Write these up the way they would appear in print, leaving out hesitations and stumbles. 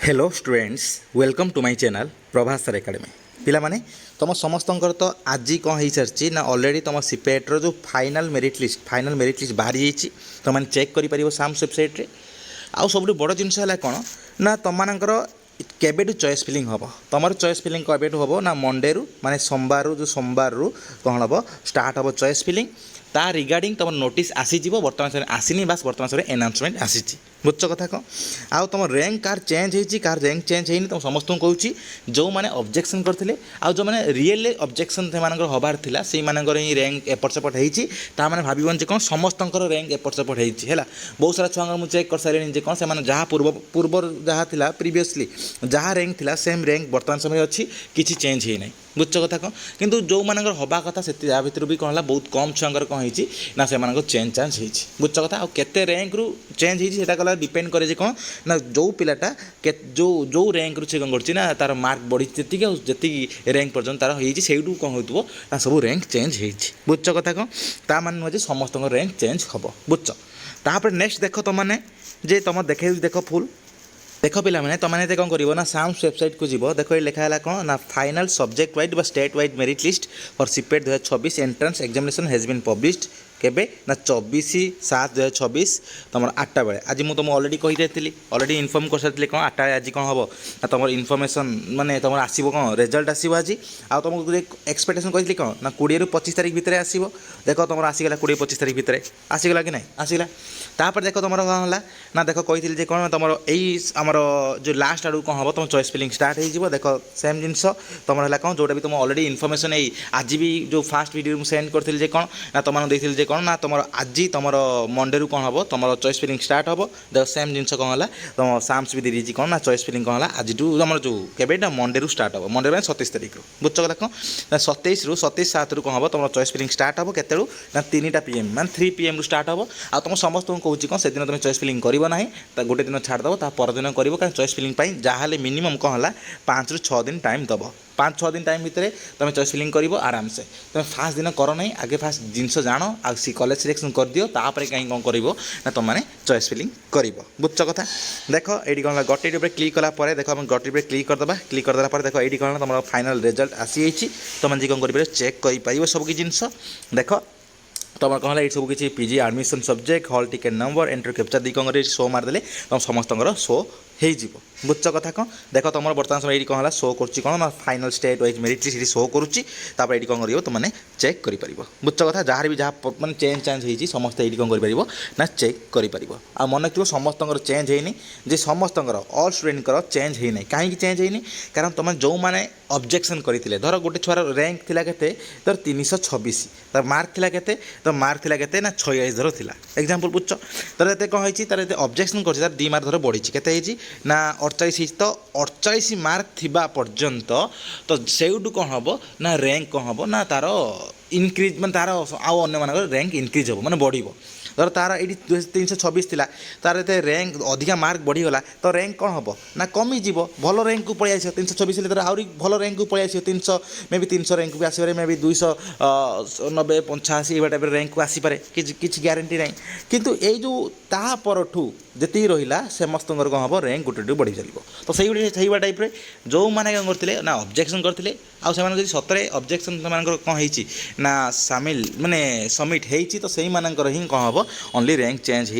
Hello students welcome to my channel Prabhas sir academy पिलामाने तुम समस्तंकर तो आज कौन हो सारी ना ऑलरेडी तुम सीपेट्र जो फाइनल मेरिट लिस्ट बाहरी जाइए तुम चेक कर साम्स वेबसाइट आउ सब बड़ जिनस है कौन ना तुमर केबेठू चॉइस फिलिंग हम तुम चॉइस फिलिंग केबेठू हम ना मंडे रु माने सोमवार जो सोमवार रु कौन हम स्टार्ट हम चॉइस फिलिंग ता रिगार्डिंग तुम नोटिस आसीज बर्तमान समय आसनी बास बर्तमान समय एनाउंसमेंट आसी बुझ कथा कौन आउ तुम रैंक कार चेंज होती कार रैंक चेंज होनी तुम समस्त कहूँ जो मैंने ऑब्जेक्शन करते आउ जो मैंने रियल ऑब्जेक्शन से हबार था से ही रैंक एपट सेपट होती मैंने भावन कौन समस्त रैंक एपट सेपट होती है बहुत सारा छुआ मुझे चेक कर सारे कौन से जहाँ पूर्व जहाँ था प्रिवियसली जहाँ रैंक था सेम रैंक बर्तमान समय अच्छी किसी चेंज ही ना बुझ कथा कौन कितु जो मान हवा कथा से भितर भी कौन है बहुत कम छुआर कौन होती ना से चेंज चांज होती बुझ कथा आ केते रैंक रु चेंज होती है कला डिपेंड करे कौन ना जो पिलाटा जो जो रैंक रु से कौन करना तार मार्क बढ़ी जी रैंक पर्यटन तार होती कौन हो सब रैंक चेंज होती बुझ कथा कौन ता मान नुह समस्त रैंक चेंज हम बुझ तापर नेक्स्ट देख तुमने जे तुम देखे देख फुल देख पिला मैंने तुमने कौन कर ना साम्स वेबसाइट को जीव देख ये लिखा है कौन ना final subject wise state wise merit list for CIPET 2026 entrance examination has been published केबे ना 24/7/2026 तुम 8टा बेले आज मुझे तुम ऑलरेडी कही ऑलरेडी इनफॉर्म कर सारी कौन 8टा आज कौन हम ना तुम इनफॉरमेशन माने तुम आसो कौन रिजल्ट आसो आज आ तुमको एक्सपेक्टेशन कही कौन ना 20 ରୁ 25 तारीख भितर आसो देख तुम आसीगला 20-25 तारीख भितर आसीगला कि नहीं आसीगला तापर देख तुम कौन है ना देख कही कौन तुम यही आमर जो लास्ट आड़ कौन हम तुम चॉइस फिलिंग स्टार्ट हो देख सेम जिनस तुम है कौन जोटा भी तुम ऑलरेडी इनफॉरमेशन आज भी जो फास्ट वीडियो मुझे सेंड करी कौन ना तुम कौन ना तुम आज तुम मंडे रु कौन हम तुम चॉइस फिलिंग स्टार्ट हम देख सेम जिन कौन है तुम साम्स भी दे कौन ना चॉइस फिलिंग कौन है आज तुम जो केबेटा मंडे रु स्टार्ट हम मंडे मैंने 27 तारीख बुझ कथा कौन ना 27/7 कौन हम तुम चॉइस फिलिंग स्टार्ट हम केते ना 3टा PM मान 3 PM रु स्टार्ट हम आ तुम समस्त कहूँ कौन से दिन तुम चॉइस फिलिंग कर ना गोटे दिन छाड़देव ता परदिन कर क्या चॉइस फिलिंग जहाँ मिनिमम कौन है 5 ରୁ 6 दिन टाइम दब 5-6 दिन टाइम भितर तुम चॉइस फिलिंग कर आराम से तुम फास्ट दिन कर ना आगे फास्ट जिनस जान आ कॉलेज सिलेक्शन कर दियो तापर कहीं कौन कर ना तुम मैंने चॉइस फिलिंग कर बुझ कथा देख ये कौन है गट यूट्यूब क्लिक कलापर देख हम गट यूट्यूब क्लिक करदे क्लिक करदेला देख ये कौन तुम फाइनल रिजल्ट आसी तुम जी कौन कर चेक कर सबकि जिनस देख तुम कौन है ये सब किसी PG admission subject hall ticket number entry captcha दी कौन शो मारदे तुम समस्त शो हो बुझ कथा कौन देख तुम बर्तमान समय ये कौन है शो कर ना final state wise merit list show करुच्ची ये कौन कर तुमने चेक कर बुझ कथा जहाँ भी जहाँ मैंने चेंज चांज होती समस्त ये कौन कर ना चेक कर आ मन रखिए समस्त चेंज होनी जे समस्त ऑल स्टूडेंट चेंज होना कहीं चेंज होनी कारण तुम जो मैंने ऑब्जेक्शन करते धर गोटे छुआर रैंक थिला केते धर 326 तार मार्क थिला केते तो मार्क थिला केते ना 46 धर थिला एग्जांपल बुझ तर एते कौन होईची तर एते ऑब्जेक्शन करछि तार 2 मार्क धर बढ़ी केते होईची ना 48 तो 48 मार्क थिबा पर्यंत तो सेउडु कौन हबो ना रैंक कौन हबो ना तार इनक्रीज मान तार आउ अन्य मानकर रैंक इनक्रीज हबो माने बढ़िबो धर तार ये 326 थिला तार एते रैंक अधिका मार्क बढ़ीगला तो रैंक कौन हम ना कमिज भल रैंक को पलि आस 326 तर आहरी भल रैंक को पलि आस 300 मे बी 300 रैंक भी आसपे मे बी 290 85 ये टाइप रैंक को आसपे किसी ग्यारंटी ना किंतु ये जो तापरठू जी रहा समस्त कौन हम रैंक गोटे बढ़ी चलो तो सही टाइप जो मैंने कौन करते ना ऑब्जेक्शन करते आउ सतरे ऑब्जेक्शन कौन होती ना सामिल माने सबमिट होती तो सही मानकर ही कौन हम ओनली रैंक चेंज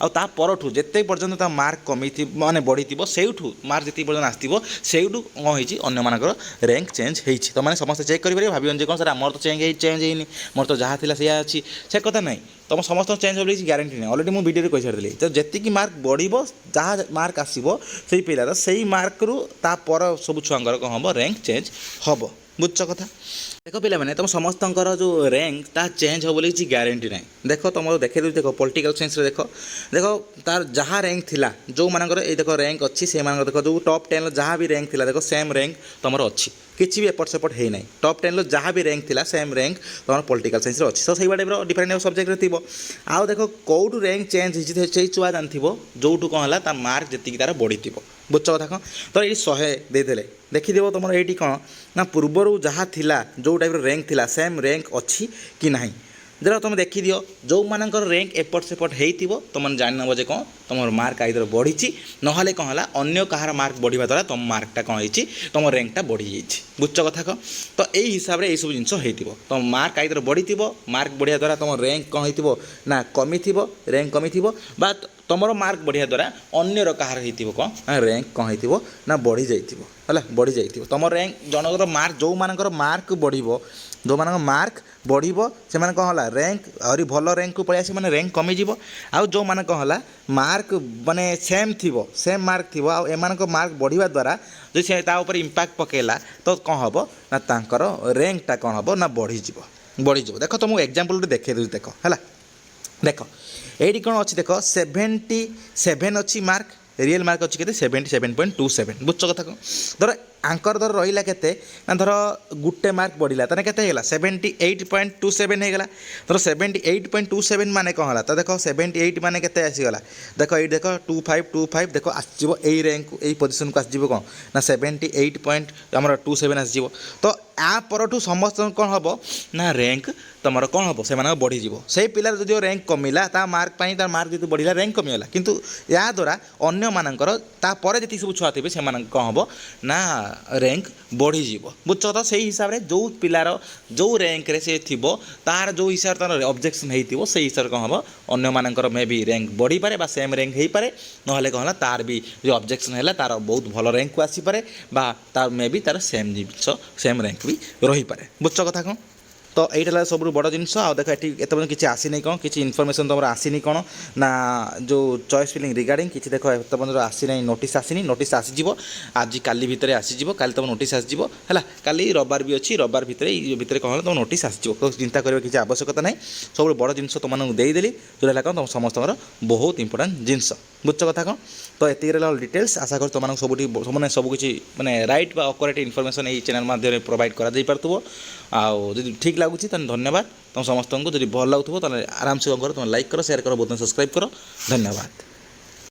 होता परठू जिते पर्यटन मार्क कमी माने बढ़ी सेठू मार्क जिते पर्यटन आसो सेठू कौन होती अन्य मानकर रैंक चेंज होती तो मैंने समस्त चेक करेंगे भावन कौन सर मोर तो चेंज होनी मोर तो जहाँ थी सैया अच्छी से कथा नहीं तुम समस्त चेंज हो ग्यारंटी नहीं ऑलरेडी मुझे वीडियो कही सारी तो जी मार्क बढ़ जहाँ मार्क आसो से पिलार से मार्क रु तापर सब छुआर कौन हम रैंक चेंज हम बुझ कथा देख पिला मैंने तुम समस्त जो रैंक ता चेंज हो किसी ग्यारंटी ना देख तुम देखे देख पॉलिटिकल साइंस देख देख तार जहाँ रैंक थिला जो मानकर ये देख रैंक अच्छी से देख जो टॉप 10 जहाँ भी रैंक थिला देख सेम रैंक तुम अच्छी किसी भी एपट सेपट है ना टॉप 10 जहाँ भी रैंक थिला सेम रैंक तुम पॉलिटिकल साइंस अच्छी तो सही टाइप डिफरेंट सब्जेक्ट थी आउ देख कौटू रैंक चेंज होती छुआ जानथ जो कौन है मार्क जी तार बढ़ी बुझ कथा कौन तो ये 100 देदेले देखीदेव तुम ये कौन ना पूर्वर जहाँ थिला जो टाइप रैंक थिला सेम रैंक अच्छी कि नहीं देख तुम देखी दियो जो मानकर रैंक एपट सेपट होइतिबो तुम जान नब जे कौन तुम मार्क आइदर बढ़ी नहले कौन है अन्य कहार मार्क बढ़िया द्वारा तुम मार्कटा कौन होती तुम रैंकटा बढ़ी जाइए बुझ कथा कह तो यही हिसाब से यू जिन हो तुम मार्क आइदर बढ़ी मार्क बढ़िया द्वारा तुम रैंक कौन हो ना कमी रैंक कमी बा तुम मार्क बढ़िया द्वारा अन्यर कहार हो कौन रैंक कौन हो ना बढ़ी जाइए बढ़ी जाइए तुम रैंक जनकर मार्क जो मानकर मार्क बढ़ो जो मान मार्क बढ़ो से कौन है रैंक आहरी भल रैंक को पलि मैंने रैंक कमिज आउ जो मैंने कौन है मार्क माने सेम मार्क थी आम मार्क बढ़िया द्वारा जो से इंपैक्ट पकेला तो कौन हम ना तांकर रैंकटा कौन हम ना बढ़ीज देख तुमको एग्जांपल देखे दूँ देख है देख ये कौन अच्छी देख 77 अच्छी मार्क रियल मार्क अच्छी के 77.27 बुझ कथा कौन धर आंकर धर रहा के धर गोटे मार्क बढ़ला तेना के 78.27 होगा धर 78.27 मान कौन है तो देख 78 मान के आसीगला देख ये देख 2525 देख आसो यही रैंक यही पोजिशन को आसो कौन ना 78.27 आसो तो आ पर समस्त कौन हम ना रैंक तुम कौन हम से बढ़ीज से पिलार जो रैंक कमिला ता मार्क मार्क जो बढ़ला रैंक कमिगला किंतु या द्वारा अन्य मानकर तापर जी सब छुआ थे से कौन हम ना रैंक बढ़ीज बुझ तो से हिसाब से जो पिलार जो रैंक रे से थी तार जो हिसाब से तार ऑब्जेक्शन हो से हिसाब से कौन हम अन्य मानकर मे भी रैंक बढ़ी पारे बा सेम रैंक हो पारे ना कौन है तार भी जो ऑब्जेक्शन है तार बहुत भल रैंक को आसीपे बा तार मे भी तार सेम जिस सेम रैंक भी रही पारे बुझ कथा कौन तो यहाँ सब बड़ जिनस आ देख ये एत किसी आसनी कौन किसी इनफर्मेशन तुम आसनी कौन ना जो चॉइस फिलिंग रिगार्डिंग किसी देख एत आसी ना नोटिस आसनी नोटिस आसीज आज काली भितर आसीज काली तुम नोटिस आसीज है काली रविवार भी अच्छी रविवार भितर कौन तुम नोटिस आसीज तो चिंता करने किसी आवश्यकता ना सब बड़ जिन तुमको देदेली जोटा कौन तुम समस्त बहुत इंपोर्टाट जिनस बुझ कथा कौन तो ये डिटेल्स आशा कर तुम सब मैंने सबकि मैंने राइट बा करेक्ट इनफर्मेशन ये चैनल माध्यम प्रोवाइड कर ठीक लगुच धन्यवाद तुम समस्त को जब भल लगुव तो आराम से कौन कर तुम लाइक कर शेयर कर बहुत सब्सक्राइब कर धन्यवाद।